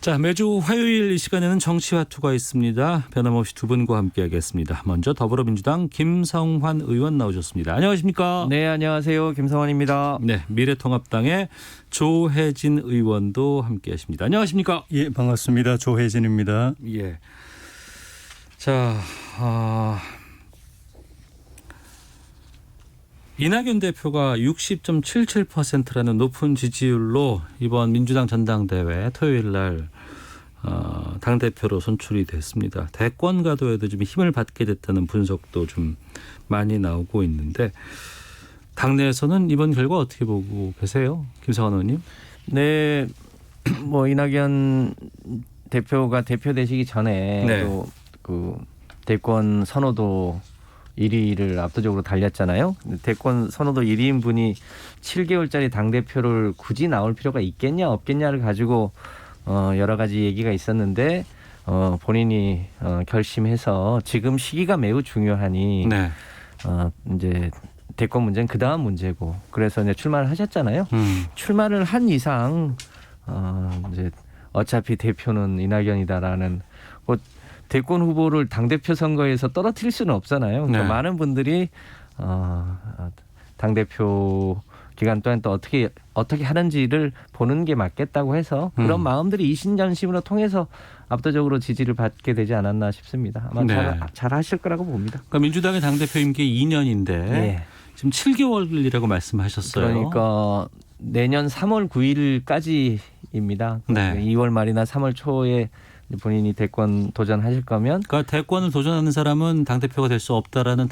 자, 매주 화요일 이 시간에는 정치화투가 있습니다. 변함없이 두 분과 함께하겠습니다. 먼저 더불어민주당 김성환 의원 나오셨습니다. 안녕하십니까? 네, 안녕하세요. 김성환입니다. 네, 미래통합당의 조혜진 의원도 함께하십니다. 안녕하십니까? 예, 반갑습니다. 조혜진입니다. 예. 자, 이낙연 대표가 60.77%라는 높은 지지율로 이번 민주당 전당대회 토요일 날 당대표로 선출이 됐습니다. 대권 가도에도 좀 힘을 받게 됐다는 분석도 좀 많이 나오고 있는데 당내에서는 이번 결과 어떻게 보고 계세요? 김성환 의원님? 네, 뭐 이낙연 대표가 대표되시기 전에 네. 또 그 대권 선호도 1위를 압도적으로 달렸잖아요. 대권 선호도 1위인 분이 7개월짜리 당대표를 굳이 나올 필요가 있겠냐 없겠냐를 가지고 여러 가지 얘기가 있었는데 본인이 결심해서 지금 시기가 매우 중요하니 네. 이제 대권 문제는 그 다음 문제고 그래서 이제 출마를 하셨잖아요. 출마를 한 이상 이제 어차피 대표는 이낙연이다라는 뭐 대권 후보를 당대표 선거에서 떨어뜨릴 수는 없잖아요. 그러니까 네. 많은 분들이 당대표 기간 동안 또 어떻게 하는지를 보는 게 맞겠다고 해서 그런 마음들이 이심전심으로 통해서 압도적으로 지지를 받게 되지 않았나 싶습니다. 아마 네. 잘 하실 거라고 봅니다. 그러니까 민주당의 당대표 임기 2년인데 네. 지금 7개월이라고 말씀하셨어요. 그러니까 내년 3월 9일까지입니다. 네. 2월 말이나 3월 초에 본인이 대권 도전하실 거면 그러니까 대권을 도전하는 사람은 당대표가 될 수 없다라는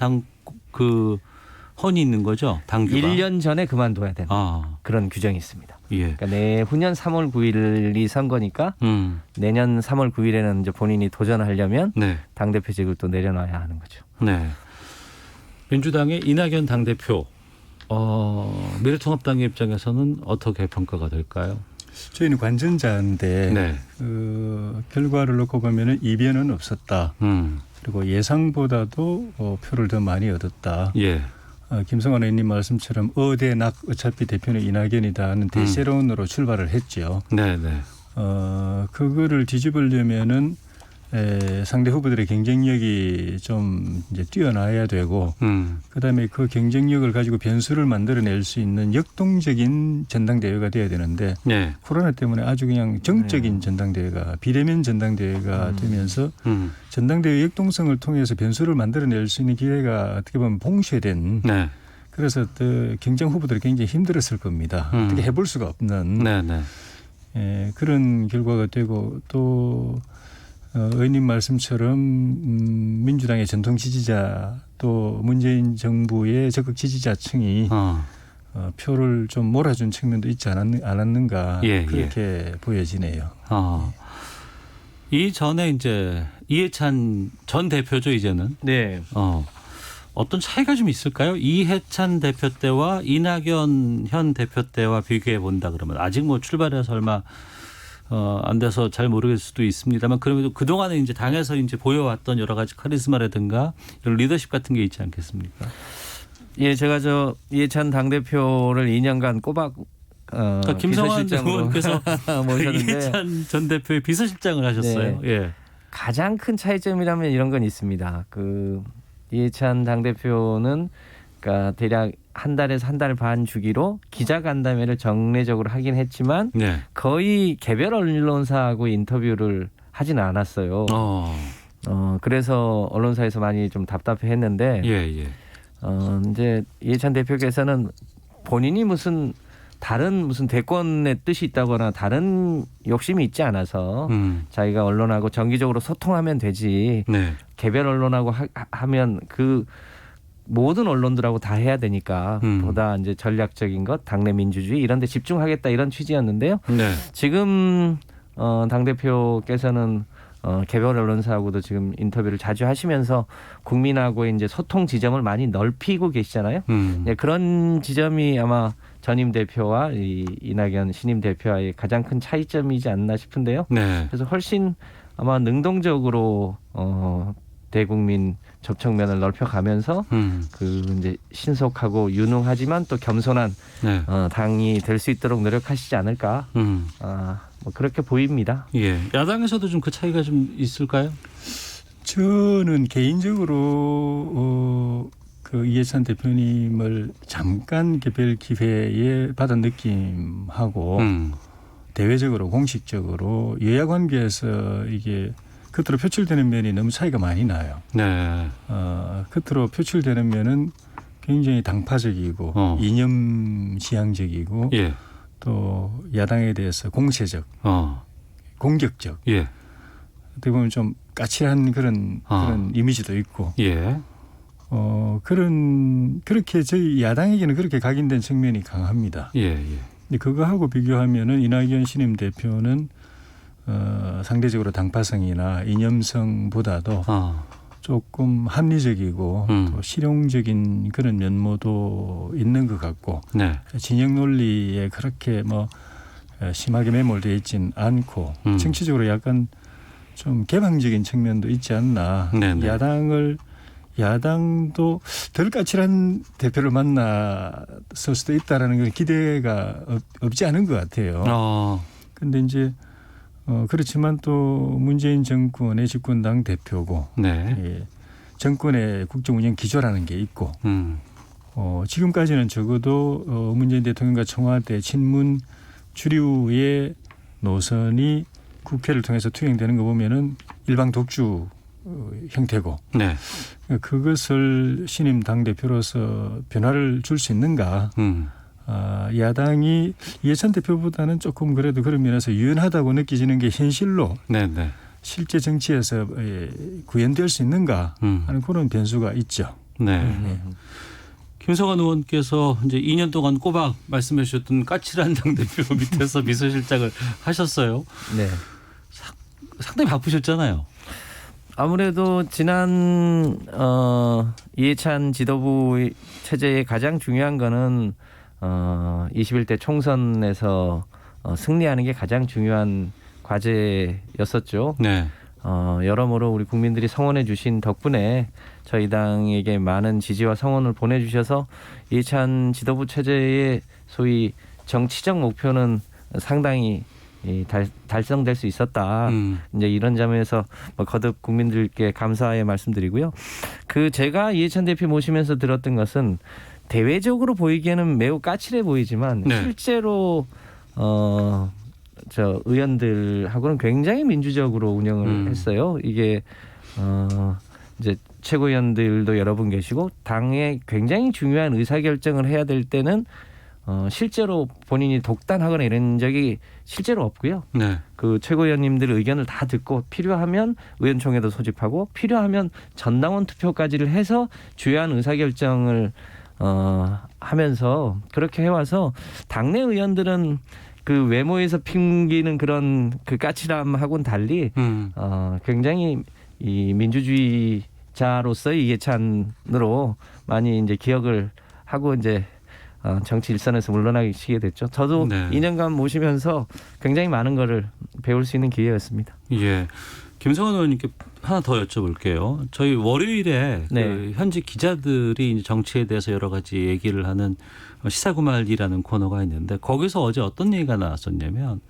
헌이 있는 거죠. 당규가. 1년 전에 그만둬야 되는 아, 그런 규정이 있습니다. 예. 그러니까 내후년 3월 9일이 선거니까 내년 3월 9일에는 이제 본인이 도전하려면 네. 당대표직을 또 내려놔야 하는 거죠. 네. 민주당의 이낙연 당대표, 미래통합당의 입장에서는 어떻게 평가가 될까요? 저희는 관전자인데 네. 결과를 놓고 보면은 이변은 없었다. 그리고 예상보다도 표를 더 많이 얻었다. 예. 김성환 의원님 말씀처럼 어대낙 어차피 대표는 이낙연이다 하는 대세론으로 출발을 했죠. 네, 네. 그거를 뒤집으려면은 상대 후보들의 경쟁력이 좀 이제 뛰어나야 되고 그다음에 그 경쟁력을 가지고 변수를 만들어낼 수 있는 역동적인 전당대회가 돼야 되는데 네. 코로나 때문에 아주 그냥 정적인 전당대회가 비대면 전당대회가 되면서 전당대회 역동성을 통해서 변수를 만들어낼 수 있는 기회가 어떻게 보면 봉쇄된 네. 그래서 또 경쟁 후보들이 굉장히 힘들었을 겁니다. 어떻게 해볼 수가 없는 네, 네. 그런 결과가 되고 또 의원님 말씀처럼 민주당의 전통 지지자 또 문재인 정부의 적극 지지자층이 표를 좀 몰아준 측면도 있지 않았는가 예, 그렇게 보여지네요. 이전에 이제 이해찬 전 대표죠 이제는. 네. 어떤 차이가 좀 있을까요? 이해찬 대표 때와 이낙연 현 대표 때와 비교해 본다 그러면 아직 뭐 출발해서 얼마 안 돼서 잘 모르겠을 수도 있습니다만 그럼에도 그동안에 이제 당에서 이제 보여왔던 여러 가지 카리스마라든가 이런 리더십 같은 게 있지 않겠습니까? 예, 제가 이해찬 당대표를 2년간 꼬박 그러니까 김성환 의원께서 모셨는데 이해찬 전 대표의 비서실장을 하셨어요. 네. 예. 가장 큰 차이점이라면 이런 건 있습니다. 이해찬 당대표는 그러니까 대략 한 달에서 한 달 반 주기로 기자간담회를 정례적으로 하긴 했지만 네. 거의 개별 언론사하고 인터뷰를 하지는 않았어요. 그래서 언론사에서 많이 좀 답답해했는데 예. 이제 이해찬 대표께서는 본인이 다른 대권의 뜻이 있다거나 다른 욕심이 있지 않아서 자기가 언론하고 정기적으로 소통하면 되지 네. 개별 언론하고 하면 모든 언론들하고 다 해야 되니까 보다 이제 전략적인 것, 당내 민주주의 이런 데 집중하겠다 이런 취지였는데요. 네. 지금 당대표께서는 개별 언론사하고도 지금 인터뷰를 자주 하시면서 국민하고의 이제 소통 지점을 많이 넓히고 계시잖아요. 네, 그런 지점이 아마 전임 대표와 이낙연 신임 대표와의 가장 큰 차이점이지 않나 싶은데요. 네. 그래서 훨씬 아마 능동적으로 대국민 접촉면을 넓혀가면서 이제 신속하고 유능하지만 또 겸손한 네. 당이 될 수 있도록 노력하시지 않을까. 뭐 그렇게 보입니다. 예. 야당에서도 좀 그 차이가 좀 있을까요? 저는 개인적으로 그 이해찬 대표님을 잠깐 개별 기회에 받은 느낌하고 대외적으로 공식적으로 여야 관계에서 이게 겉으로 표출되는 면이 너무 차이가 많이 나요. 네. 겉으로 표출되는 면은 굉장히 당파적이고 이념지향적이고 예. 또 야당에 대해서 공세적, 공격적. 예. 어떻게 보면 좀 까칠한 그런 이미지도 있고. 예. 그렇게 저희 야당에게는 그렇게 각인된 측면이 강합니다. 예. 예. 근데 그거하고 비교하면은 이낙연 신임 대표는 상대적으로 당파성이나 이념성보다도 조금 합리적이고 또 실용적인 그런 면모도 있는 것 같고 네. 진영 논리에 그렇게 뭐 심하게 매몰되어 있진 않고 정치적으로 약간 좀 개방적인 측면도 있지 않나. 네네. 야당도 덜 까칠한 대표를 만났을 수도 있다라는 그런 기대가 없지 않은 것 같아요. 그런데 이제 그렇지만 또 문재인 정권의 집권당 대표고 네. 예, 정권의 국정 운영 기조라는 게 있고 지금까지는 적어도 문재인 대통령과 청와대 친문 주류의 노선이 국회를 통해서 투영되는 거 보면은 일방 독주 형태고 네. 그것을 신임 당 대표로서 변화를 줄 수 있는가? 야당이 이해찬 대표보다는 조금 그래도 그런 면에서 유연하다고 느껴지는 게 현실로 네네. 실제 정치에서 구현될 수 있는가 하는 그런 변수가 있죠. 네. 김성환 의원께서 이제 2년 동안 꼬박 말씀해 주셨던 까칠한 당대표 밑에서 비서실장을 하셨어요. 네. 상당히 바쁘셨잖아요. 아무래도 지난 이해찬 지도부 체제의 가장 중요한 거는 21대 총선에서 승리하는 게 가장 중요한 과제였었죠. 네. 여러모로 우리 국민들이 성원해 주신 덕분에 저희 당에게 많은 지지와 성원을 보내주셔서 이해찬 지도부 체제의 소위 정치적 목표는 상당히 달성될 수 있었다. 이제 이런 점에서 거듭 국민들께 감사의 말씀드리고요. 제가 이해찬 대표 모시면서 들었던 것은 대외적으로 보이기에는 매우 까칠해 보이지만 네. 실제로 저 의원들하고는 굉장히 민주적으로 운영을 했어요. 이게 이제 최고위원들도 여러 분 계시고 당에 굉장히 중요한 의사결정을 해야 될 때는 실제로 본인이 독단하거나 이런 적이 실제로 없고요. 네. 그 최고위원님들 의견을 다 듣고 필요하면 의원총회도 소집하고 필요하면 전당원 투표까지를 해서 주요한 의사결정을 하면서 그렇게 해와서 당내 의원들은 그 외모에서 핑기는 그런 그 까칠함하고는 달리 굉장히 이 민주주의자로서의 이해찬으로 많이 이제 기억을 하고 이제 정치 일선에서 물러나시게 됐죠. 저도 네. 2년간 모시면서 굉장히 많은 거를 배울 수 있는 기회였습니다. 예. 김성환 의원님께 하나 더 여쭤볼게요. 저희 월요일에 네. 그 현직 기자들이 이제 정치에 대해서 여러 가지 얘기를 하는 시사구말이라는 코너가 있는데 거기서 어제 어떤 얘기가 나왔었냐면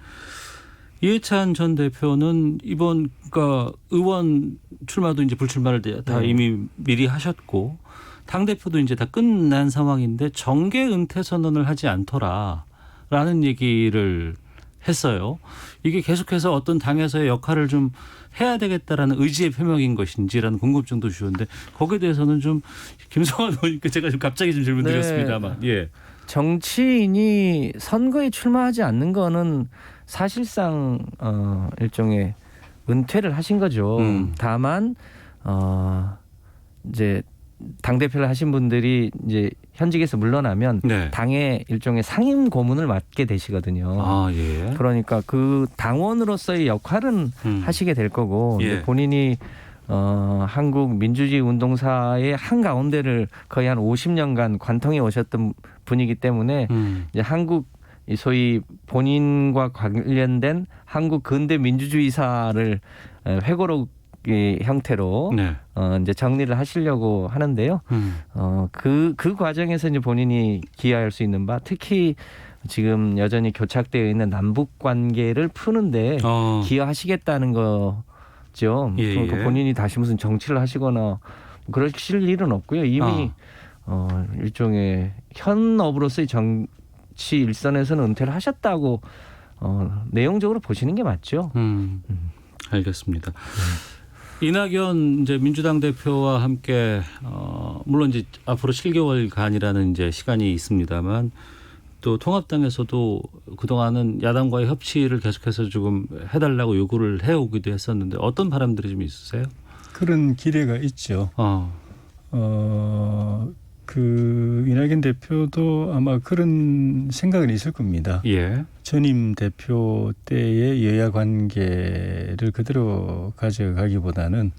이해찬 전 대표는 이번 그러니까 의원 출마도 이제 불출마를 다 이미 미리 하셨고 당대표도 이제 다 끝난 상황인데 정계 은퇴 선언을 하지 않더라라는 얘기를 했어요. 이게 계속해서 어떤 당에서의 역할을 좀 해야 되겠다라는 의지의 표명인 것인지라는 궁금증도 주셨는데 거기에 대해서는 좀 김성환 의원님께 제가 좀 갑자기 좀 질문 드렸습니다만. 예. 정치인이 선거에 출마하지 않는 거는 사실상 일종의 은퇴를 하신 거죠. 다만 이제 당 대표를 하신 분들이 이제 현직에서 물러나면 네. 당의 일종의 상임 고문을 맡게 되시거든요. 아, 예. 그러니까 그 당원으로서의 역할은 하시게 될 거고 예. 이제 본인이 한국 민주주의 운동사의 한 가운데를 거의 한 50년간 관통해 오셨던 분이기 때문에 이제 한국 소위 본인과 관련된 한국 근대 민주주의사를 회고록 형태로 네. 이제 정리를 하시려고 하는데요. 그 과정에서 이제 본인이 기여할 수 있는 바 특히 지금 여전히 교착되어 있는 남북 관계를 푸는데 기여하시겠다는 거죠. 예, 그러니까 예. 본인이 다시 무슨 정치를 하시거나 그러실 일은 없고요. 이미 일종의 현업으로서의 정치 일선에서는 은퇴를 하셨다고 내용적으로 보시는 게 맞죠. 알겠습니다. 이낙연 이제 민주당 대표와 함께 물론 이제 앞으로 7개월간이라는 이제 시간이 있습니다만 또 통합당에서도 그동안은 야당과의 협치를 계속해서 좀 해달라고 요구를 해오기도 했었는데 어떤 바람들이 좀 있으세요? 그런 기대가 있죠. 그 이낙연 대표도 아마 그런 생각은 있을 겁니다. 예. 전임 대표 때의 여야 관계를 그대로 가져가기보다는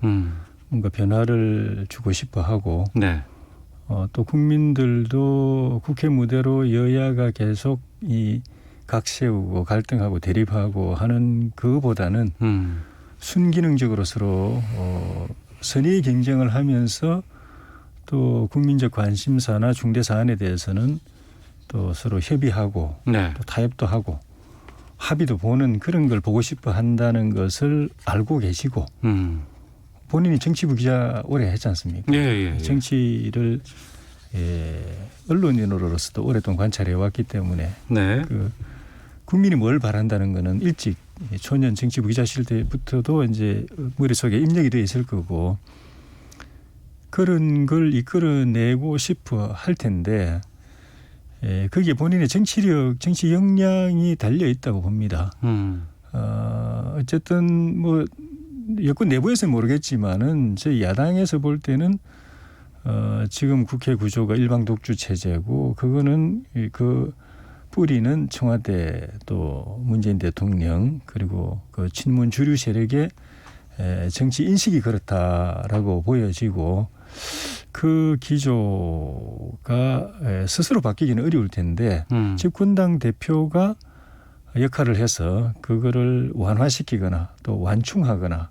뭔가 변화를 주고 싶어 하고 네. 또 국민들도 국회 무대로 여야가 계속 이 각세우고 갈등하고 대립하고 하는 그거보다는 순기능적으로 서로 선의 경쟁을 하면서 또 국민적 관심사나 중대 사안에 대해서는 또 서로 협의하고 네. 또 타협도 하고 합의도 보는 그런 걸 보고 싶어 한다는 것을 알고 계시고 본인이 정치부 기자 오래 했지 않습니까? 예. 정치를 언론인으로서도 오랫동안 관찰해 왔기 때문에 네. 그 국민이 뭘 바란다는 거는 일찍 초년 정치부 기자실 때부터도 이제 머릿속에 입력이 돼 있을 거고 그런 걸 이끌어내고 싶어 할 텐데 거기에 본인의 정치력, 정치 역량이 달려 있다고 봅니다. 어쨌든 뭐 여권 내부에서는 모르겠지만은 저희 야당에서 볼 때는 지금 국회 구조가 일방 독주 체제고 그거는 그 뿌리는 청와대 또 문재인 대통령 그리고 그 친문 주류 세력의 정치 인식이 그렇다라고 보여지고 그 기조가 스스로 바뀌기는 어려울 텐데 집권당 대표가 역할을 해서 그거를 완화시키거나 또 완충하거나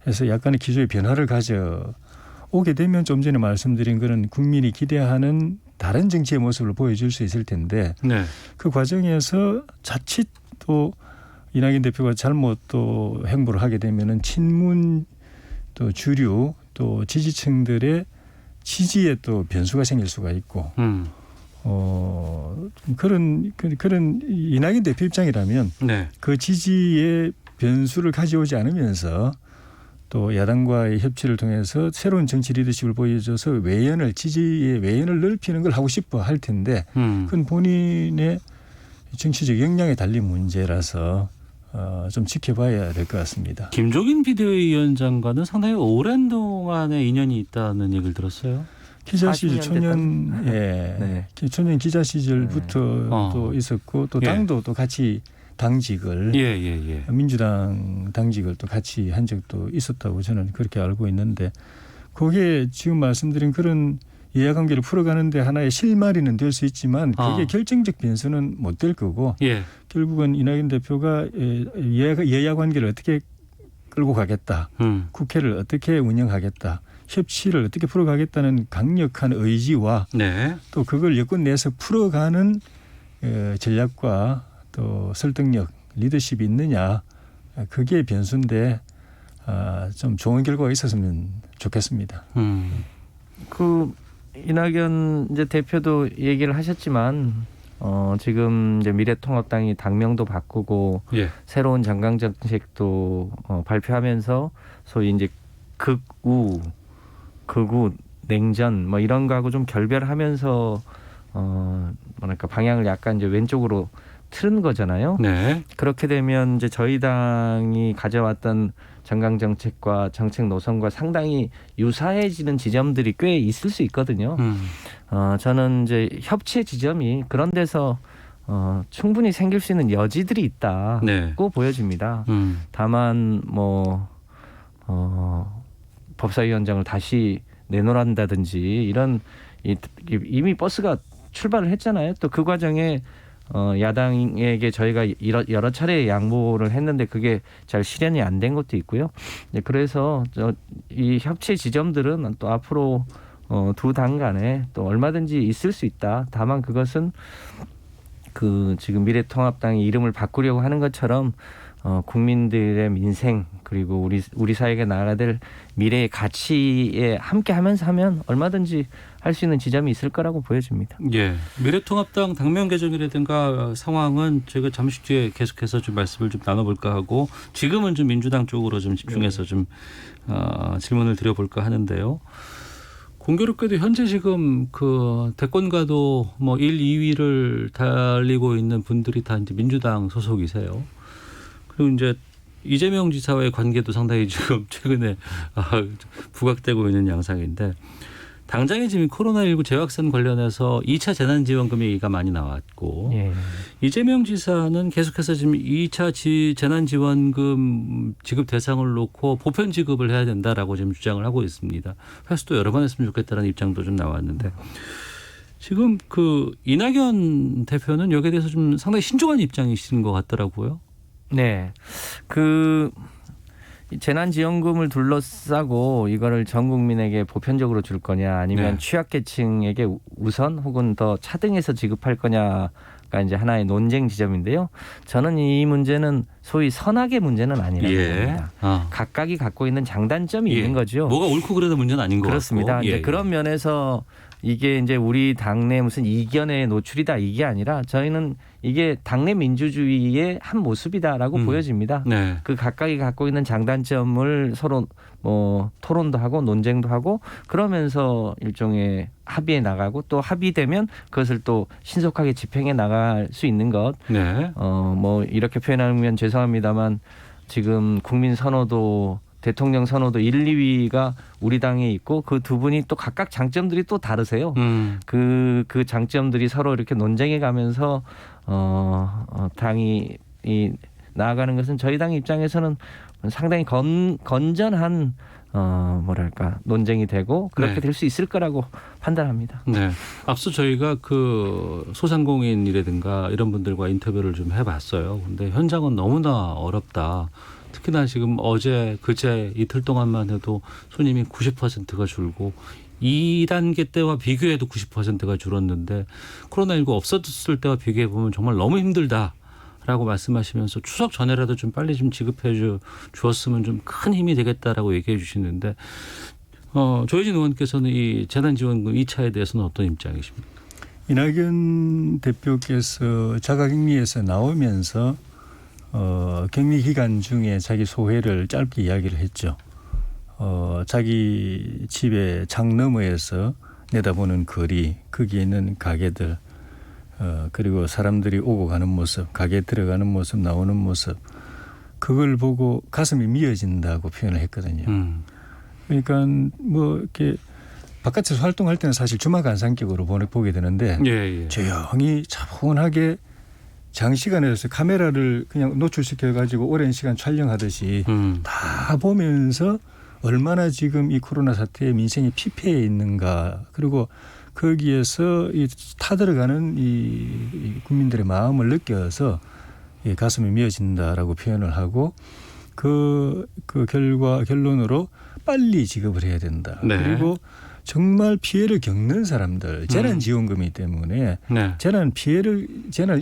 해서 약간의 기조의 변화를 가져오게 되면 좀 전에 말씀드린 그런 국민이 기대하는 다른 정치의 모습을 보여줄 수 있을 텐데 네. 그 과정에서 자칫 또 이낙연 대표가 잘못 또 행보를 하게 되면은 친문 또 주류 또 지지층들의 지지에 또 변수가 생길 수가 있고 그런 이낙연 대표 입장이라면 네. 그 지지의 변수를 가져오지 않으면서 또 야당과의 협치를 통해서 새로운 정치 리더십을 보여줘서 외연을 지지의 외연을 넓히는 걸 하고 싶어 할 텐데 그건 본인의 정치적 역량에 달린 문제라서 좀 지켜봐야 될 것 같습니다. 김종인 비대위원장과는 상당히 오랜 동안의 인연이 있다는 얘기를 들었어요. 기자 시절 40년 초년 네. 초년 기자 시절부터 또 있었고 또 당도 또 같이 당직을 민주당 당직을 또 같이 한 적도 있었다고 저는 그렇게 알고 있는데 그게 지금 말씀드린 그런 이해관계를 풀어가는데 하나의 실마리는 될 수 있지만 그게 결정적 변수는 못 될 거고 결국은 이낙연 대표가 여야 관계를 어떻게 끌고 가겠다. 국회를 어떻게 운영하겠다. 협치를 어떻게 풀어가겠다는 강력한 의지와 또 그걸 여권 내에서 풀어가는 전략과 또 설득력, 리더십이 있느냐. 그게 변수인데 좀 좋은 결과가 있었으면 좋겠습니다. 그 이낙연 이제 대표도 얘기를 하셨지만 지금 이제 미래통합당이 당명도 바꾸고 새로운 정강 정책도 발표하면서 소위 이제 극우 냉전 뭐 이런 거하고 좀 결별하면서 뭐랄까 방향을 약간 이제 왼쪽으로 틀은 거잖아요. 네. 그렇게 되면 이제 저희 당이 가져왔던 정강 정책과 정책 노선과 상당히 유사해지는 지점들이 꽤 있을 수 있거든요. 저는 이제 협치의 지점이 그런 데서 충분히 생길 수 있는 여지들이 있다고 보여집니다. 다만 뭐 법사위원장을 다시 내놓는다든지 이런 이미 버스가 출발을 했잖아요. 또 그 과정에 야당에게 저희가 여러 차례 양보를 했는데 그게 잘 실현이 안 된 것도 있고요. 그래서 이 협치 지점들은 또 앞으로 두 당 간에 또 얼마든지 있을 수 있다. 다만 그것은 그 지금 미래통합당이 이름을 바꾸려고 하는 것처럼 국민들의 민생 그리고 우리 사회가 나아가야 될 미래의 가치에 함께하면서 하면 얼마든지 할 수 있는 지점이 있을 거라고 보여집니다. 예, 미래통합당 당면 개정이라든가 상황은 저희가 잠시 뒤에 계속해서 좀 말씀을 좀 나눠볼까 하고 지금은 좀 민주당 쪽으로 좀 집중해서 좀 질문을 드려볼까 하는데요. 공교롭게도 현재 지금 그 대권과도 뭐 1, 2위를 달리고 있는 분들이 다 이제 민주당 소속이세요. 그리고 이제 이재명 지사와의 관계도 상당히 지금 최근에 부각되고 있는 양상인데 당장에 지금 코로나19 재확산 관련해서 2차 재난지원금이가 많이 나왔고 예. 이재명 지사는 계속해서 지금 2차 재난지원금 지급 대상을 놓고 보편 지급을 해야 된다라고 지금 주장을 하고 있습니다. 회수도 여러 번 했으면 좋겠다는 입장도 좀 나왔는데 지금 그 이낙연 대표는 여기에 대해서 좀 상당히 신중한 입장이신 것 같더라고요. 네, 그 재난지원금을 둘러싸고 이거를 전 국민에게 보편적으로 줄 거냐 아니면 네. 취약계층에게 우선 혹은 더 차등해서 지급할 거냐가 이제 하나의 논쟁 지점인데요. 저는 이 문제는 소위 선악의 문제는 아니라고 봅니다. 각각이 갖고 있는 장단점이 있는 거죠. 뭐가 옳고 그래도 문제는 아닌 것 그렇습니다. 같고. 이제 그런 면에서 이게 이제 우리 당내 무슨 이견에 노출이다 이게 아니라 저희는 이게 당내 민주주의의 한 모습이다라고 보여집니다. 네. 그 각각이 갖고 있는 장단점을 서로 뭐 토론도 하고 논쟁도 하고 그러면서 일종의 합의에 나가고 또 합의되면 그것을 또 신속하게 집행해 나갈 수 있는 것. 네. 뭐 이렇게 표현하면 죄송합니다만 지금 국민 선호도 대통령 선호도 1, 2위가 우리 당에 있고 그 두 분이 또 각각 장점들이 또 다르세요. 그 장점들이 서로 이렇게 논쟁해 가면서 당이 나아가는 것은 저희 당 입장에서는 상당히 건전한 뭐랄까 논쟁이 되고 그렇게 네. 될 수 있을 거라고 판단합니다. 네. 앞서 저희가 그 소상공인이라든가 이런 분들과 인터뷰를 좀 해봤어요. 근데 현장은 너무나 어렵다. 특히나 지금 어제 그제 이틀 동안만 해도 손님이 90%가 줄고 2단계 때와 비교해도 90%가 줄었는데 코로나19 없어졌을 때와 비교해 보면 정말 너무 힘들다라고 말씀하시면서 추석 전에라도 좀 빨리 좀 지급해 주었으면 좀 큰 힘이 되겠다라고 얘기해 주시는데 조혜진 의원께서는 이 재난지원금 2차에 대해서는 어떤 입장이십니까? 이낙연 대표께서 자가격리에서 나오면서 격리 기간 중에 자기 소회를 짧게 이야기를 했죠. 자기 집의 창 너머에서 내다보는 거리, 거기에 있는 가게들, 그리고 사람들이 오고 가는 모습, 가게에 들어가는 모습, 나오는 모습, 그걸 보고 가슴이 미어진다고 표현을 했거든요. 그러니까 뭐 이렇게 바깥에서 활동할 때는 사실 주마간상격으로 보게 되는데 조용히 차분하게 장시간에서 카메라를 그냥 노출시켜 가지고 오랜 시간 촬영하듯이 다 보면서 얼마나 지금 이 코로나 사태에 민생이 피폐해 있는가 그리고 거기에서 이 타들어가는 이 국민들의 마음을 느껴서 가슴이 미어진다라고 표현을 하고 그 결론으로 빨리 지급을 해야 된다. 네. 그리고 정말 피해를 겪는 사람들, 재난지원금이기 때문에 재난을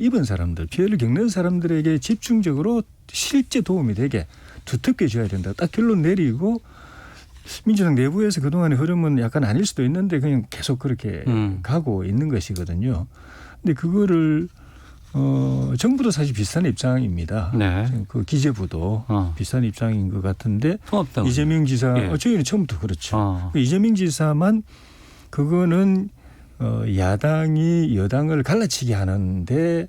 입은 사람들, 피해를 겪는 사람들에게 집중적으로 실제 도움이 되게 두텁게 줘야 된다. 딱 결론 내리고 민주당 내부에서 그동안의 흐름은 약간 아닐 수도 있는데 그냥 계속 그렇게 가고 있는 것이거든요. 근데 그거를 정부도 사실 비슷한 입장입니다. 네. 그 기재부도 비슷한 입장인 것 같은데 통합당은. 이재명 지사 저희는 처음부터 그렇죠. 이재명 지사만 그거는 야당이 여당을 갈라치게 하는데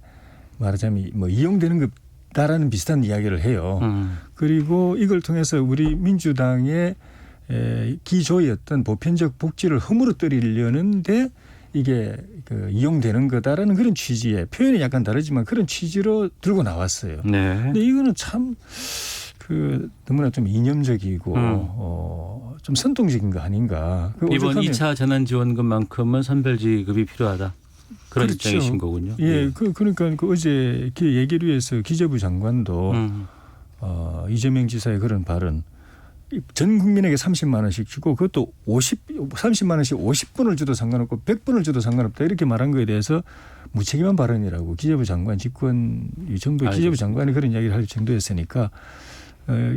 말하자면 뭐 이용되는 것다라는 비슷한 이야기를 해요. 그리고 이걸 통해서 우리 민주당의 기조였던 보편적 복지를 허물어뜨리려는데 이게 이용되는 거다라는 그런 취지의 표현이 약간 다르지만 그런 취지로 들고 나왔어요. 네. 근데 이거는 참 너무나 좀 이념적이고 좀 선동적인 거 아닌가. 이번 2차 재난지원금만큼은 선별지급이 필요하다. 그런 그렇죠. 입장이신 거군요. 예, 그러니까 어제 얘기를 위해서 기재부 장관도 이재명 지사의 그런 발언 전 국민에게 30만 원씩 주고 그것도 30만 원씩 50분을 줘도 상관없고 100분을 줘도 상관없다 이렇게 말한 거에 대해서 무책임한 발언이라고 기재부 장관 이 정부의 기재부 장관이 그런 이야기를 할 정도였으니까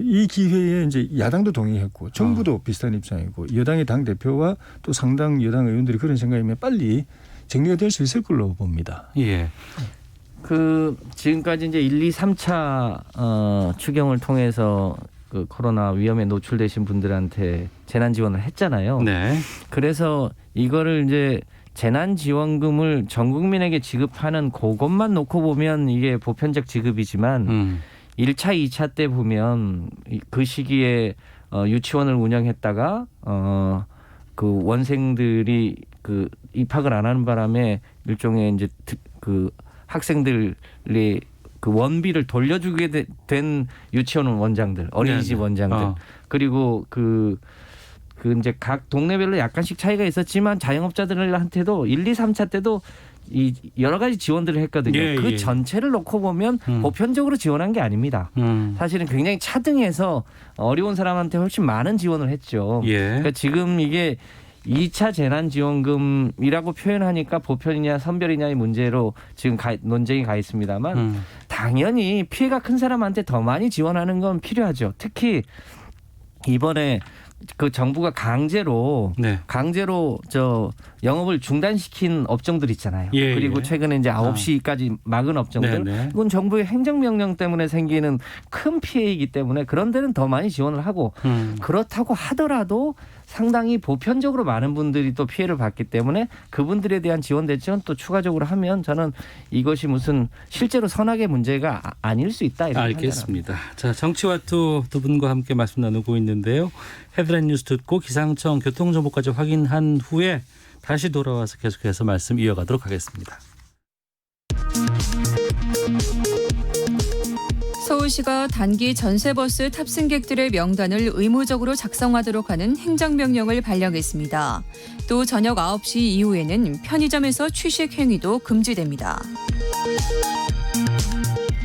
이 기회에 이제 야당도 동의했고 정부도 비슷한 입장이고 여당의 당 대표와 또 상당 여당 의원들이 그런 생각이면 빨리 정리가 될 수 있을 걸로 봅니다. 예. 지금까지 이제 1, 2, 3차 추경을 통해서 그 코로나 위험에 노출되신 분들한테 재난 지원을 했잖아요. 네. 그래서 이거를 이제 재난 지원금을 전 국민에게 지급하는 그것만 놓고 보면 이게 보편적 지급이지만 1차, 2차 때 보면 그 시기에 유치원을 운영했다가 그 원생들이 그 입학을 안 하는 바람에 일종의 이제 그 학생들이 그 원비를 돌려주게 된 유치원 원장들, 어린이집 네네. 원장들 그리고 그 이제 각 동네별로 약간씩 차이가 있었지만 자영업자들한테도 1, 2, 3차 때도 이 여러 가지 지원들을 했거든요. 예, 그 예. 전체를 놓고 보면 보편적으로 지원한 게 아닙니다. 사실은 굉장히 차등해서 어려운 사람한테 훨씬 많은 지원을 했죠. 예. 그러니까 지금 이게 2차 재난지원금이라고 표현하니까 보편이냐 선별이냐의 문제로 지금 논쟁이 가 있습니다만 당연히 피해가 큰 사람한테 더 많이 지원하는 건 필요하죠. 특히 이번에 그 정부가 강제로 저 영업을 중단시킨 업종들 있잖아요. 예, 그리고 예. 최근에 이제 9시까지 막은 업종들. 네네. 이건 정부의 행정명령 때문에 생기는 큰 피해이기 때문에 그런 데는 더 많이 지원을 하고 그렇다고 하더라도 상당히 보편적으로 많은 분들이 또 피해를 봤기 때문에 그분들에 대한 지원 대책은 또 추가적으로 하면 저는 이것이 무슨 실제로 선악의 문제가 아닐 수 있다. 이렇게 알겠습니다. 자, 정치와투 두 분과 함께 말씀 나누고 있는데요. 헤드라인 뉴스 듣고 기상청 교통정보까지 확인한 후에 다시 돌아와서 계속해서 말씀 이어가도록 하겠습니다. 서울시가 단기 전세버스 탑승객들의 명단을 의무적으로 작성하도록 하는 행정명령을 발령했습니다. 또 저녁 9시 이후에는 편의점에서 취식 행위도 금지됩니다.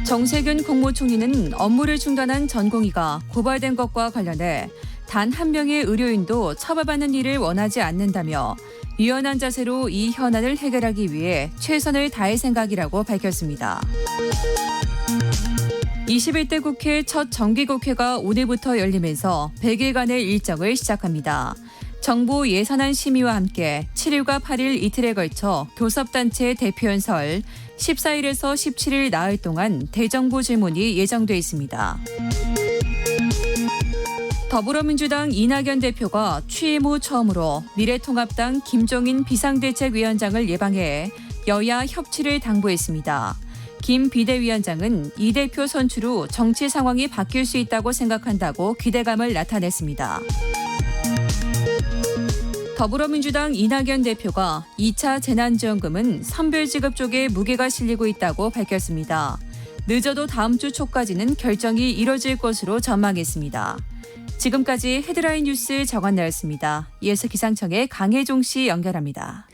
정세균 국무총리는 업무를 중단한 전공의가 고발된 것과 관련해 단 한 명의 의료인도 처벌받는 일을 원하지 않는다며 유연한 자세로 이 현안을 해결하기 위해 최선을 다할 생각이라고 밝혔습니다. 21대 국회 첫 정기국회가 오늘부터 열리면서 100일간의 일정을 시작합니다. 정부 예산안 심의와 함께 7일과 8일 이틀에 걸쳐 교섭단체 대표연설, 14일에서 17일 나흘 동안 대정부 질문이 예정돼 있습니다. 더불어민주당 이낙연 대표가 취임 후 처음으로 미래통합당 김종인 비상대책위원장을 예방해 여야 협치를 당부했습니다. 김 비대위원장은 이 대표 선출 후 정치 상황이 바뀔 수 있다고 생각한다고 기대감을 나타냈습니다. 더불어민주당 이낙연 대표가 2차 재난지원금은 선별지급 쪽에 무게가 실리고 있다고 밝혔습니다. 늦어도 다음 주 초까지는 결정이 이뤄질 것으로 전망했습니다. 지금까지 헤드라인 뉴스 정한나였습니다. 이어서 기상청의 강혜종 씨 연결합니다.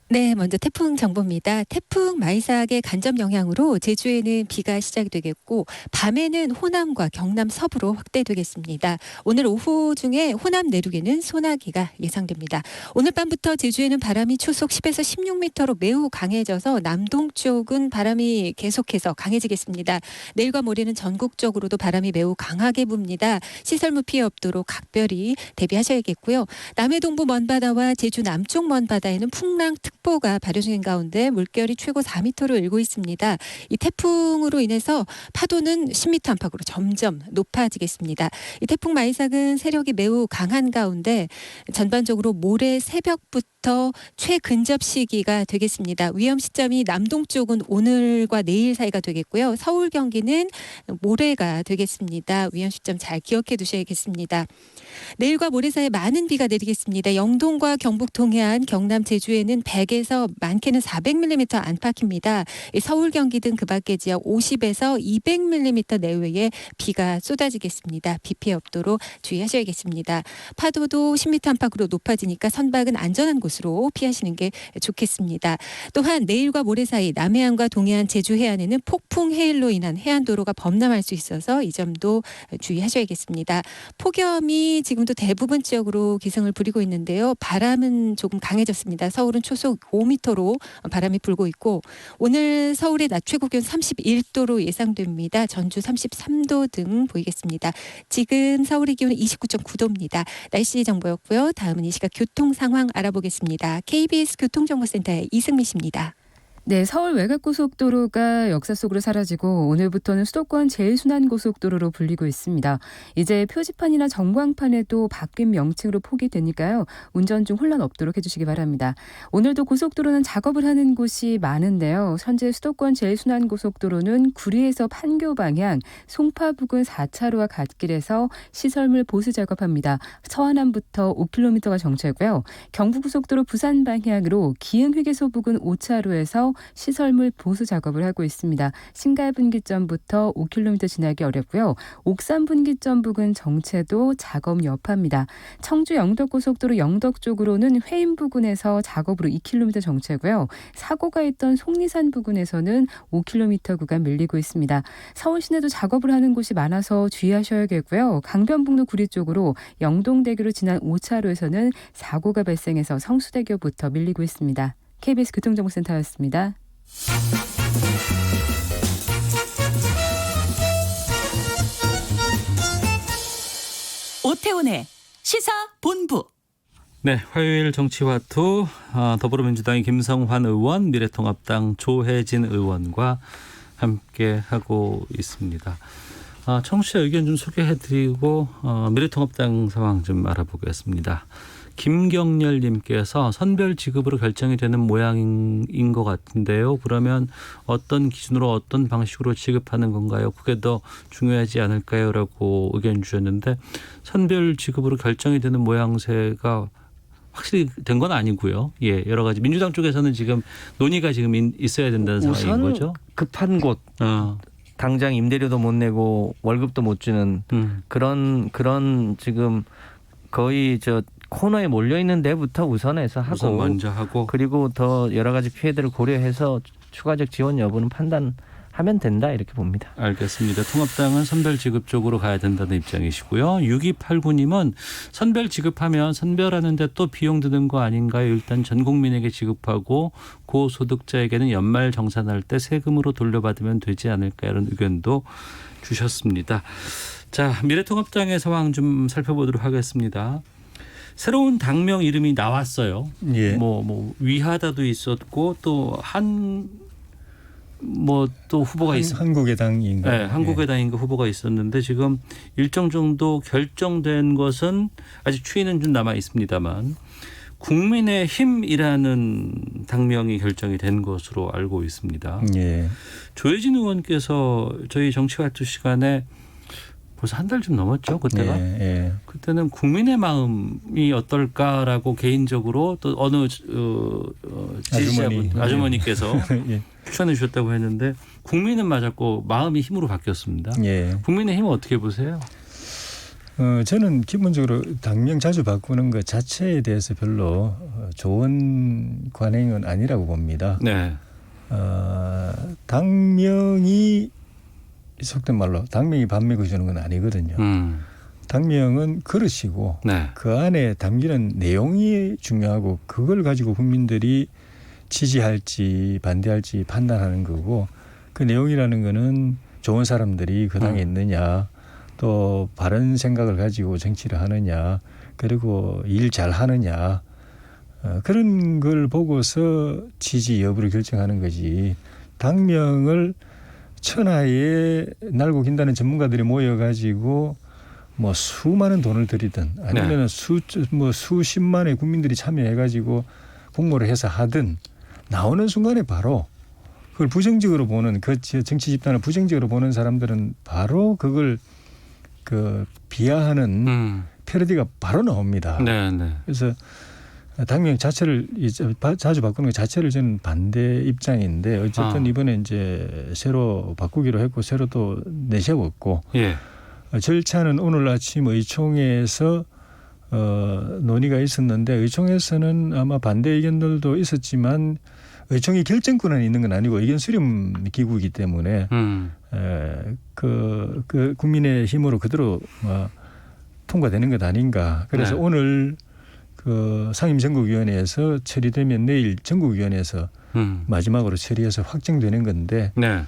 네, 먼저 태풍 정보입니다. 태풍 마이삭의 간접 영향으로 제주에는 비가 시작되겠고 밤에는 호남과 경남 서부로 확대되겠습니다. 오늘 오후 중에 호남 내륙에는 소나기가 예상됩니다. 오늘 밤부터 제주에는 바람이 초속 10에서 16m로 매우 강해져서 남동쪽은 바람이 계속해서 강해지겠습니다. 내일과 모레는 전국적으로도 바람이 매우 강하게 붑니다. 시설물 피해 없도록 각별히 대비하셔야겠고요. 남해 동부 먼바다와 제주 남쪽 먼바다에는 풍랑 특보가 발효 중인 가운데 물결이 최고 4m로 일고 있습니다. 이 태풍으로 인해서 파도는 10m 안팎으로 점점 높아지겠습니다. 이 태풍 마이삭은 세력이 매우 강한 가운데 전반적으로 모레 새벽부터 최근접 시기가 되겠습니다. 위험 시점이 남동쪽은 오늘과 내일 사이가 되겠고요. 서울 경기는 모레가 되겠습니다. 위험 시점 잘 기억해 두셔야겠습니다. 내일과 모레 사이에 많은 비가 내리겠습니다. 영동과 경북 동해안, 경남 제주에는 100에서 100에서 많게는 400mm 안팎입니다. 서울, 경기 등 그 밖의 지역 50에서 200mm 내외의 비가 쏟아지겠습니다. 비 피해 없도록 주의하셔야겠습니다. 파도도 10m 안팎으로 높아지니까 선박은 안전한 곳으로 피하시는 게 좋겠습니다. 또한 내일과 모레 사이 남해안과 동해안, 제주 해안에는 폭풍 해일로 인한 해안도로가 범람할 수 있어서 이 점도 주의하셔야겠습니다. 폭염이 지금도 대부분 지역으로 기승을 부리고 있는데요. 바람은 조금 강해졌습니다. 서울은 초속 5m로 바람이 불고 있고 오늘 서울의 낮 최고 기온 31도로 예상됩니다. 전주 33도 등 보이겠습니다. 지금 서울의 기온은 29.9도입니다. 날씨 정보였고요. 다음은 이 시각 교통 상황 알아보겠습니다. KBS 교통정보센터의 이승미 씨입니다. 네, 서울 외곽고속도로가 역사 속으로 사라지고 오늘부터는 수도권 제일순환고속도로로 불리고 있습니다. 이제 표지판이나 전광판에도 바뀐 명칭으로 포기되니까요. 운전 중 혼란 없도록 해주시기 바랍니다. 오늘도 고속도로는 작업을 하는 곳이 많은데요. 현재 수도권 제일순환고속도로는 구리에서 판교 방향, 송파 부근 4차로와 갓길에서 시설물 보수 작업합니다. 서안암부터 5km가 정체고요. 경부고속도로 부산 방향으로 기흥휴게소 부근 5차로에서 시설물 보수 작업을 하고 있습니다. 신갈 분기점부터 5km 지나기 어렵고요. 옥산 분기점 부근 정체도 작업 여파입니다. 청주 영덕고속도로 영덕 쪽으로는 회인 부근에서 작업으로 2km 정체고요. 사고가 있던 속리산 부근에서는 5km 구간 밀리고 있습니다. 서울 시내도 작업을 하는 곳이 많아서 주의하셔야겠고요. 강변북로 구리 쪽으로 영동대교로 지난 5차로에서는 사고가 발생해서 성수대교부터 밀리고 있습니다. KBS 교통정보센터였습니다. 오태훈의 시사본부. 네, 화요일 정치화투 더불어민주당의 김성환 의원, 미래통합당 조혜진 의원과 함께 하고 있습니다. 청취자 의견 좀 소개해드리고 미래통합당 상황 좀 알아보겠습니다. 김경렬님께서 선별 지급으로 결정이 되는 모양인 것 같은데요. 그러면 어떤 기준으로 어떤 방식으로 지급하는 건가요? 그게 더 중요하지 않을까요? 라고 의견 주셨는데 선별 지급으로 결정이 되는 모양새가 확실히 된 건 아니고요. 예, 여러 가지 민주당 쪽에서는 지금 논의가 지금 있어야 된다는 상황인 거죠. 급한 곳. 당장 임대료도 못 내고 월급도 못 주는 그런 지금 거의 코너에 몰려 있는 데부터 우선 먼저 하고 그리고 더 여러 가지 피해들을 고려해서 추가적 지원 여부는 판단하면 된다 이렇게 봅니다. 알겠습니다. 통합당은 선별 지급 쪽으로 가야 된다는 입장이시고요. 6289님은 선별 지급하면 선별하는데 또 비용 드는 거 아닌가요? 일단 전 국민에게 지급하고 고소득자에게는 연말 정산할 때 세금으로 돌려받으면 되지 않을까 이런 의견도 주셨습니다. 자, 미래통합당의 상황 좀 살펴보도록 하겠습니다. 새로운 당명 이름이 나왔어요. 예. 뭐 위하다도 있었고 또 또 후보가 있었. 한국의 당인가. 네, 한국의 당인가 후보가 있었는데 지금 일정 정도 결정된 것은 아직 추이는 좀 남아 있습니다만 국민의힘이라는 당명이 결정이 된 것으로 알고 있습니다. 예. 조혜진 의원께서 저희 정치화투 시간에 벌써 한 달 좀 넘었죠, 그때가. 예. 그때는 국민의 마음이 어떨까라고 개인적으로 또 어느 아주머니께서 예. 추천해 주셨다고 했는데 국민은 맞았고 마음이 힘으로 바뀌었습니다. 예. 국민의 힘은 어떻게 보세요? 저는 기본적으로 당명 자주 바꾸는 것 자체에 대해서 별로 좋은 관행은 아니라고 봅니다. 네. 당명이 속된 말로 당명이 밥 먹여주는 건 아니거든요. 당명은 그릇이고 네. 그 안에 담기는 내용이 중요하고 그걸 가지고 국민들이 지지할지 반대할지 판단하는 거고 그 내용이라는 거는 좋은 사람들이 그 당에 있느냐 또 바른 생각을 가지고 정치를 하느냐 그리고 일 잘하느냐 그런 걸 보고서 지지 여부를 결정하는 거지 당명을 천하에 날고 긴다는 전문가들이 모여가지고 뭐 수많은 돈을 들이든 아니면 수십만의 국민들이 참여해가지고 공모를 해서 하든 나오는 순간에 바로 그걸 부정적으로 보는 그 정치 집단을 부정적으로 보는 사람들은 바로 그걸 비하하는 패러디가 바로 나옵니다. 네. 그래서 당명 자체를 자주 바꾸는 것 자체를 저는 반대 입장인데 어쨌든 이번에 이제 새로 바꾸기로 했고 새로 또 내세웠고 예. 절차는 오늘 아침 의총에서 논의가 있었는데 의총에서는 아마 반대 의견들도 있었지만 의총이 결정권은 있는 건 아니고 의견 수렴 기구이기 때문에 그 국민의 힘으로 그대로 통과되는 것 아닌가. 그래서 네. 오늘 그 상임전국위원회에서 처리되면 내일 전국위원회에서 마지막으로 처리해서 확정되는 건데 네.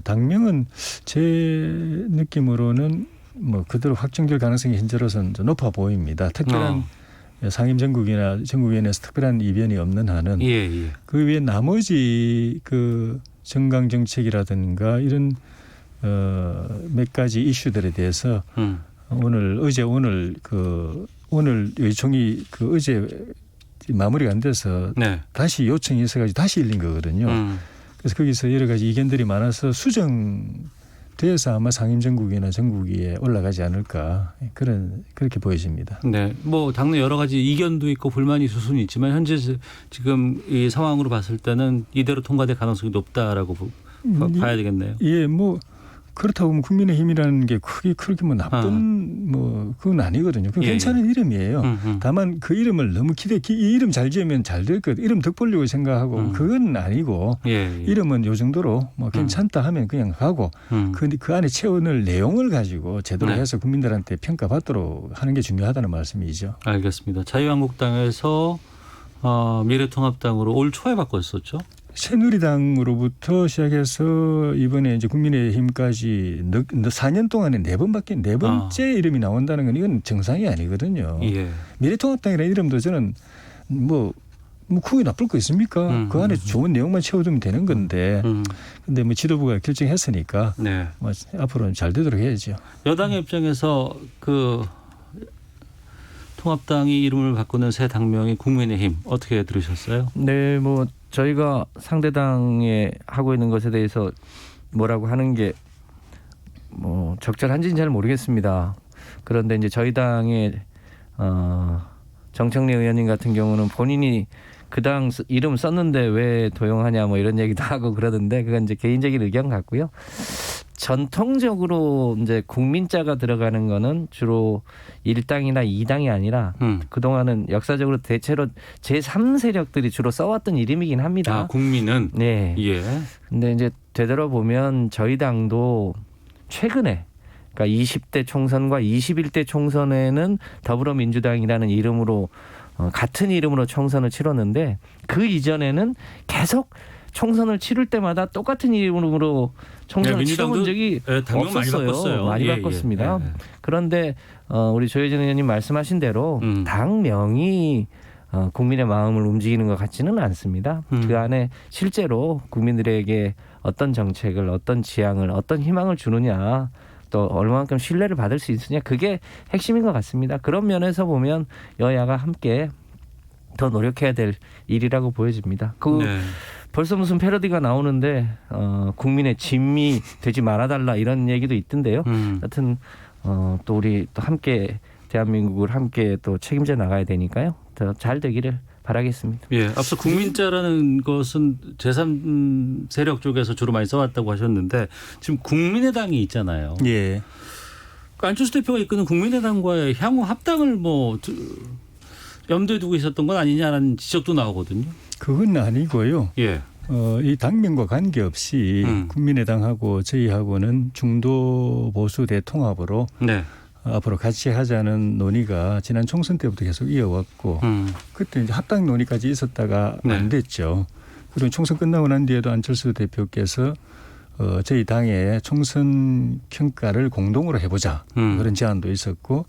당명은 제 느낌으로는 뭐 그대로 확정될 가능성이 현재로서는 좀 높아 보입니다. 특별한 상임전국이나 전국위원회에서 특별한 이변이 없는 한은 예. 그 외에 나머지 그 정강 정책이라든가 이런 몇 가지 이슈들에 대해서 오늘 의총이 그 어제 마무리가 안 돼서 네. 다시 요청이 있어가지고 다시 열린 거거든요. 그래서 거기서 여러 가지 의견들이 많아서 수정돼서 아마 상임전국이나 전국위에 올라가지 않을까 그렇게 보여집니다. 네, 뭐 당내 여러 가지 이견도 있고 불만이 있을 수는 있지만 현재 지금 이 상황으로 봤을 때는 이대로 통과될 가능성이 높다라고 봐야 되겠네요. 예, 뭐 그렇다고 보면 국민의힘이라는 게 그렇게 뭐 나쁜 뭐 그건 아니거든요. 그건 괜찮은 이름이에요. 다만 그 이름을 너무 이 이름 잘 지으면 잘 될 것, 이름 덕보려고 생각하고 그건 아니고 이름은 요 정도로 뭐 괜찮다 하면 그냥 가고 그 안에 채워넣을 내용을 가지고 제대로 해서 국민들한테 평가받도록 하는 게 중요하다는 말씀이죠. 알겠습니다. 자유한국당에서 미래통합당으로 올 초에 바꿨었죠. 새누리당으로부터 시작해서 이번에 이제 국민의힘까지 4년 동안에 4번밖에 4번째 이름이 나온다는 건 이건 정상이 아니거든요. 예. 미래통합당이라는 이름도 저는 뭐 그게 나쁠 거 있습니까? 그 안에 좋은 내용만 채워두면 되는 건데. 근데 뭐 지도부가 결정했으니까 네. 뭐 앞으로는 잘 되도록 해야죠. 여당의 입장에서 그 통합당이 이름을 바꾸는 새 당명이 국민의힘 어떻게 들으셨어요? 네, 뭐 저희가 상대당에 하고 있는 것에 대해서 뭐라고 하는 게 뭐 적절한지는 잘 모르겠습니다. 그런데 이제 저희 당의 정청래 의원님 같은 경우는 본인이 그 당 이름 썼는데 왜 도용하냐 뭐 이런 얘기도 하고 그러던데 그건 이제 개인적인 의견 같고요. 전통적으로 이제 국민자가 들어가는 거는 주로 1당이나 2당이 아니라 그동안은 역사적으로 대체로 제3세력들이 주로 써왔던 이름이긴 합니다. 국민은? 네. 예. 근데 이제 되돌아보면 저희 당도 최근에 그러니까 20대 총선과 21대 총선에는 더불어민주당이라는 이름으로 같은 이름으로 총선을 치렀는데 그 이전에는 계속 총선을 치를 때마다 똑같은 이름으로 총선을 치러본 적이 없었어요. 많이 바꿨습니다. 그런데 우리 조혜진 의원님 말씀하신 대로 당명이 국민의 마음을 움직이는 것 같지는 않습니다. 그 안에 실제로 국민들에게 어떤 정책을, 어떤 지향을, 어떤 희망을 주느냐, 또 얼마만큼 신뢰를 받을 수 있느냐, 그게 핵심인 것 같습니다. 그런 면에서 보면 여야가 함께 더 노력해야 될 일이라고 보여집니다. 벌써 무슨 패러디가 나오는데 국민의 짐이 되지 말아달라 이런 얘기도 있던데요. 하여튼 또 우리 또 함께 대한민국을 함께 또 책임져 나가야 되니까요. 더 잘 되기를 바라겠습니다. 예, 앞서 국민자라는 것은 제3세력 쪽에서 주로 많이 써왔다고 하셨는데 지금 국민의당이 있잖아요. 예. 안철수 대표가 이끄는 국민의당과의 향후 합당을 뭐 염두에 두고 있었던 건 아니냐라는 지적도 나오거든요. 그건 아니고요. 예. 이 당명과 관계없이 국민의당하고 저희하고는 중도 보수 대통합으로 네. 앞으로 같이 하자는 논의가 지난 총선 때부터 계속 이어왔고 그때 이제 합당 논의까지 있었다가 안 됐죠. 그리고 총선 끝나고 난 뒤에도 안철수 대표께서 저희 당의 총선 평가를 공동으로 해보자 그런 제안도 있었고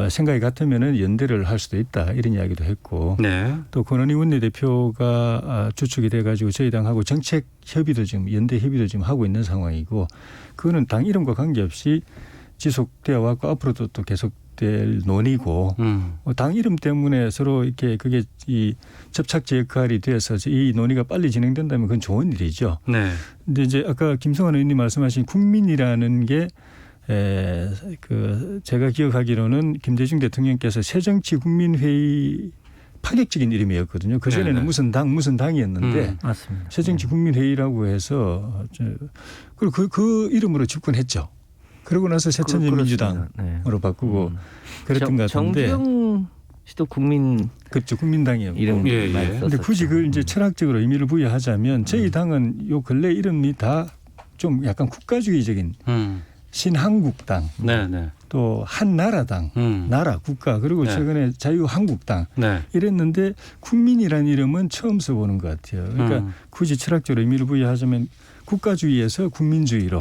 생각이 같으면은 연대를 할 수도 있다 이런 이야기도 했고 또 권은희 원내대표가 주축이 돼가지고 저희 당하고 정책 협의도 지금 연대 협의도 지금 하고 있는 상황이고 그거는 당 이름과 관계없이 지속되어 왔고 앞으로도 또 계속될 논의고 당 이름 때문에 서로 이렇게 그게 이 접착제 역할이 되어서 이 논의가 빨리 진행된다면 그건 좋은 일이죠. 네. 근데 이제 아까 김성환 의원님 말씀하신 국민이라는 게 제가 기억하기로는 김대중 대통령께서 새정치국민회의 파격적인 이름이었거든요. 그전에는 네네. 무슨 당이었는데 맞습니다. 새정치국민회의라고 해서 그리고 그 이름으로 집권했죠. 그러고 나서 새천년민주당으로 네. 바꾸고 그랬던 것 같은데. 정주영 씨도 국민 그렇죠. 국민당이었고. 이름 예, 많이 예. 썼었죠. 근데 굳이 그걸 이제 철학적으로 의미를 부여하자면 저희 당은 요 근래 이름이 다 좀 약간 국가주의적인 신한국당, 네네. 또 한나라당, 나라 국가 그리고 네. 최근에 자유한국당 네. 이랬는데 국민이라는 이름은 처음 써보는 것 같아요. 그러니까 굳이 철학적으로 의미를 부여하자면 국가주의에서 국민주의로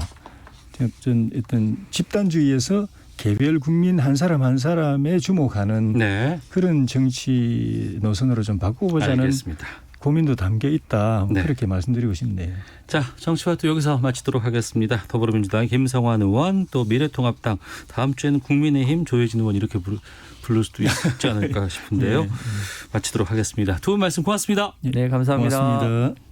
어떤 집단주의에서 개별 국민 한 사람 한 사람에 주목하는 네. 그런 정치 노선으로 좀 바꿔보자는 알겠습니다. 고민도 담겨 있다. 네. 그렇게 말씀드리고 싶네요. 자, 정치화투 여기서 마치도록 하겠습니다. 더불어민주당 김성환 의원, 또 미래통합당 다음 주에는 국민의힘 조혜진 의원 이렇게 부를 수도 있지 않을까 싶은데요. 네. 마치도록 하겠습니다. 두 분 말씀 고맙습니다. 네, 감사합니다. 고맙습니다.